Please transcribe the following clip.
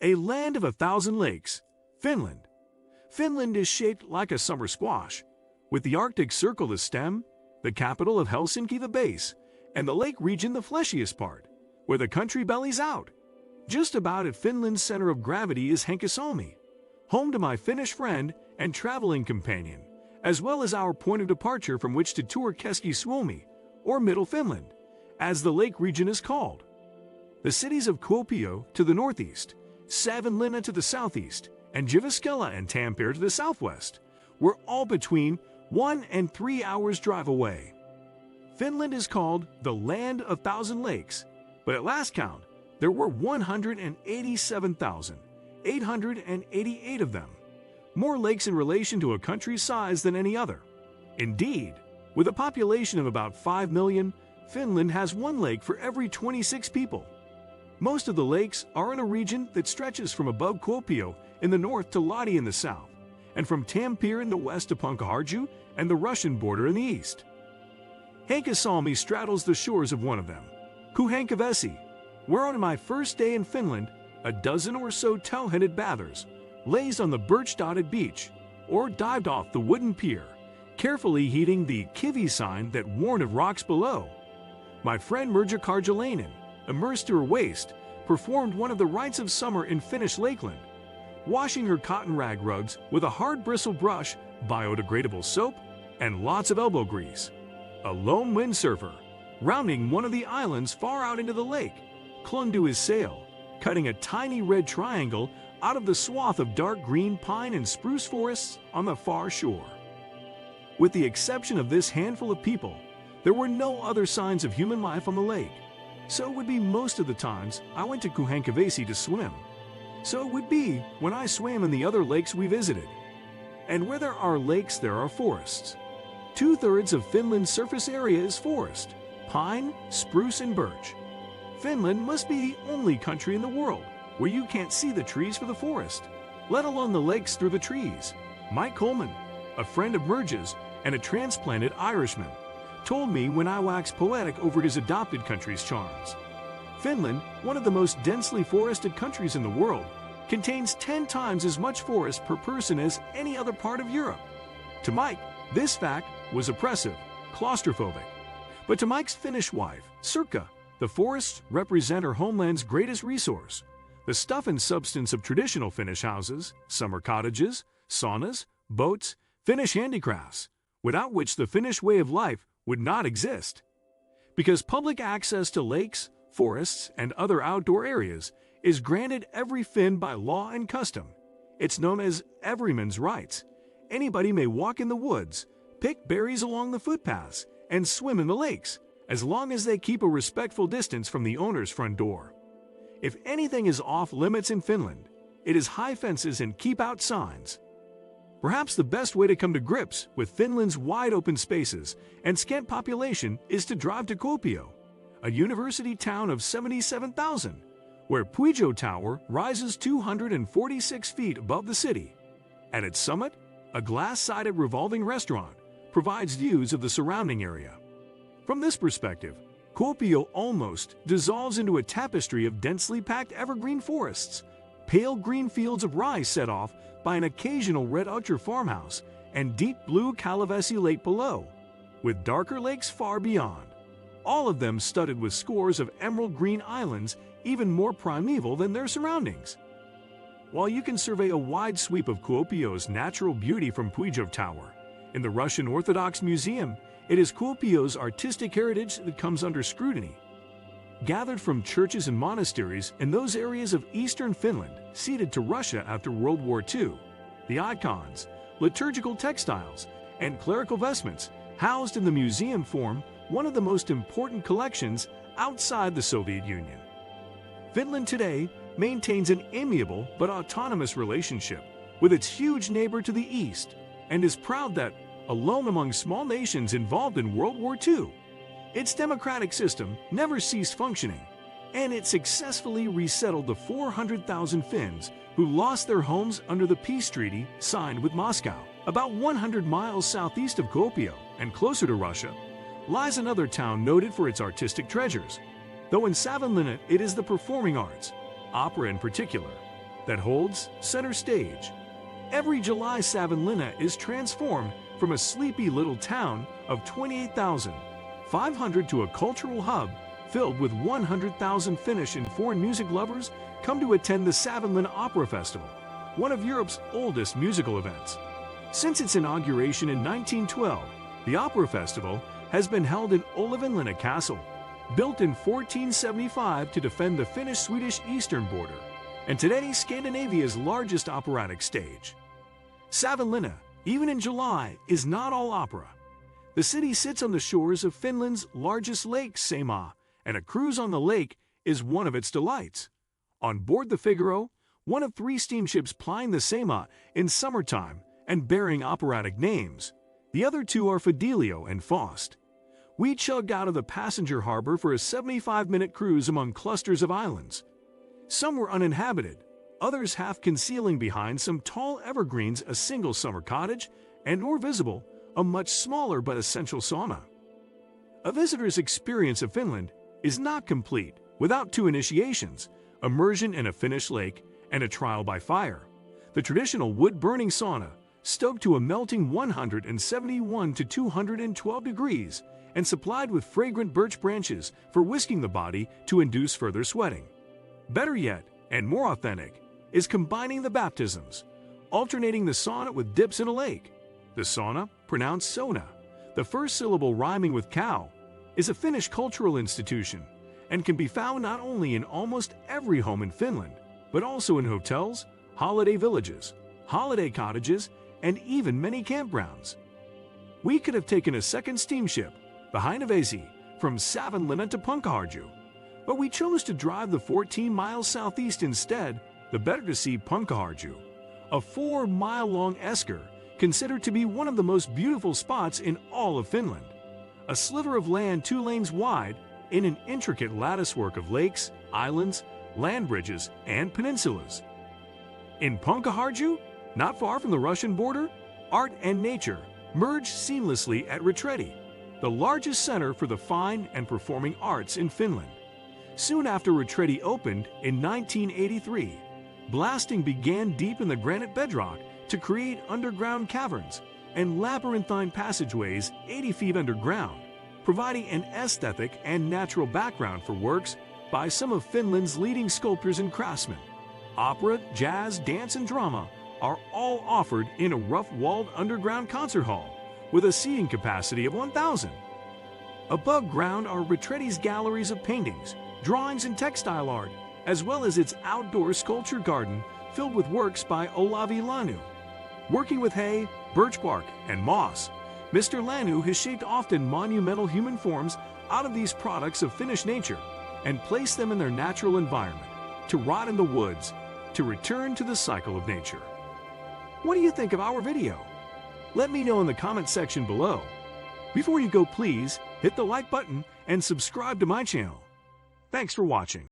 A land of 1,000 lakes, Finland. Finland is shaped like a summer squash, with the Arctic Circle the stem, the capital of Helsinki the base, and the lake region the fleshiest part, where the country bellies out. Just about at Finland's center of gravity is Hankasalmi, home to my Finnish friend and traveling companion, as well as our point of departure from which to tour Keski-Suomi, or Middle Finland, as the lake region is called. The cities of Kuopio to the northeast, Savonlinna to the southeast, and Jyväskylä and Tampere to the southwest were all between 1 and 3 hours drive away. Finland is called the Land of Thousand Lakes, but at last count, there were 187,888 of them, more lakes in relation to a country's size than any other. Indeed, with a population of about 5 million, Finland has one lake for every 26 people. Most of the lakes are in a region that stretches from above Kuopio in the north to Lahti in the south, and from Tampere in the west to Punkaharju and the Russian border in the east. Hankasalmi straddles the shores of one of them, Kuhankavesi, where on my first day in Finland, a dozen or so tow-headed bathers lazed on the birch-dotted beach or dived off the wooden pier, carefully heeding the kivi sign that warned of rocks below. My friend Mirja Karjalainen, immersed to her waist, performed one of the rites of summer in Finnish lakeland, washing her cotton rag rugs with a hard bristle brush, biodegradable soap, and lots of elbow grease. A lone windsurfer, rounding one of the islands far out into the lake, clung to his sail, cutting a tiny red triangle out of the swath of dark green pine and spruce forests on the far shore. With the exception of this handful of people, there were no other signs of human life on the lake. So it would be most of the times I went to Kuhankavesi to swim. So it would be when I swam in the other lakes we visited. And where there are lakes, there are forests. 2/3 of Finland's surface area is forest, pine, spruce, and birch. Finland must be the only country in the world where you can't see the trees for the forest, let alone the lakes through the trees. Mike Coleman, a friend of Mirja's and a transplanted Irishman, told me when I waxed poetic over his adopted country's charms. Finland, one of the most densely forested countries in the world, contains 10 times as much forest per person as any other part of Europe. To Mike, this fact was oppressive, claustrophobic. But to Mike's Finnish wife, Sirkka, the forests represent her homeland's greatest resource, the stuff and substance of traditional Finnish houses, summer cottages, saunas, boats, Finnish handicrafts, without which the Finnish way of life would not exist. Because public access to lakes, forests, and other outdoor areas is granted every Finn by law and custom. It's known as everyman's rights. Anybody may walk in the woods, pick berries along the footpaths, and swim in the lakes, as long as they keep a respectful distance from the owner's front door. If anything is off limits in Finland, it is high fences and keep-out signs. Perhaps the best way to come to grips with Finland's wide open spaces and scant population is to drive to Kuopio, a university town of 77,000, where Puijo Tower rises 246 feet above the city. At its summit, a glass-sided revolving restaurant provides views of the surrounding area. From this perspective, Kuopio almost dissolves into a tapestry of densely packed evergreen forests, pale green fields of rye set off by an occasional red Utcher farmhouse, and deep blue Kalavesi Lake below, with darker lakes far beyond, all of them studded with scores of emerald green islands even more primeval than their surroundings. While you can survey a wide sweep of Kuopio's natural beauty from Puijo Tower, in the Russian Orthodox Museum, it is Kuopio's artistic heritage that comes under scrutiny. Gathered from churches and monasteries in those areas of eastern Finland ceded to Russia after World War II, the icons, liturgical textiles, and clerical vestments housed in the museum form one of the most important collections outside the Soviet Union. Finland today maintains an amiable but autonomous relationship with its huge neighbor to the east and is proud that, alone among small nations involved in World War II, its democratic system never ceased functioning, and it successfully resettled the 400,000 Finns who lost their homes under the peace treaty signed with Moscow. About 100 miles southeast of Kuopio and closer to Russia lies another town noted for its artistic treasures, though in Savonlinna it is the performing arts, opera in particular, that holds center stage. Every July Savonlinna is transformed from a sleepy little town of 28,500 to a cultural hub filled with 100,000 Finnish and foreign music lovers come to attend the Savonlinna Opera Festival, one of Europe's oldest musical events. Since its inauguration in 1912, the Opera Festival has been held in Olavinlinna Castle, built in 1475 to defend the Finnish-Swedish eastern border, and today Scandinavia's largest operatic stage. Savonlinna, even in July, is not all opera. The city sits on the shores of Finland's largest lake, Saimaa, and a cruise on the lake is one of its delights. On board the Figaro, one of 3 steamships plying the Saimaa in summertime and bearing operatic names, the other 2 are Fidelio and Faust. We chugged out of the passenger harbor for a 75-minute cruise among clusters of islands. Some were uninhabited, others half concealing behind some tall evergreens a single summer cottage, and or visible, a much smaller but essential sauna. A visitor's experience of Finland is not complete without 2 initiations, immersion in a Finnish lake and a trial by fire. The traditional wood-burning sauna, stoked to a melting 171 to 212 degrees and supplied with fragrant birch branches for whisking the body to induce further sweating. Better yet, and more authentic, is combining the baptisms, alternating the sauna with dips in a lake. The sauna, pronounced sauna, the first syllable rhyming with cow, is a Finnish cultural institution and can be found not only in almost every home in Finland, but also in hotels, holiday villages, holiday cottages, and even many campgrounds. We could have taken a second steamship, the Heinävesi, from Savonlinna to Punkaharju, but we chose to drive the 14 miles southeast instead, the better to see Punkaharju, a 4-mile-long esker considered to be one of the most beautiful spots in all of Finland. A sliver of land 2 lanes wide in an intricate latticework of lakes, islands, land bridges, and peninsulas. In Punkaharju, not far from the Russian border, art and nature merge seamlessly at Retretti, the largest center for the fine and performing arts in Finland. Soon after Retretti opened in 1983, blasting began deep in the granite bedrock to create underground caverns and labyrinthine passageways 80 feet underground, providing an aesthetic and natural background for works by some of Finland's leading sculptors and craftsmen. Opera, jazz, dance, and drama are all offered in a rough-walled underground concert hall with a seating capacity of 1,000. Above ground are Retretti's galleries of paintings, drawings, and textile art, as well as its outdoor sculpture garden filled with works by Olavi Lanu. Working with hay, birch bark, and moss, Mr. Lanu has shaped often monumental human forms out of these products of Finnish nature and placed them in their natural environment, to rot in the woods, to return to the cycle of nature. What do you think of our video? Let me know in the comment section below. Before you go, please hit the like button and subscribe to my channel. Thanks for watching.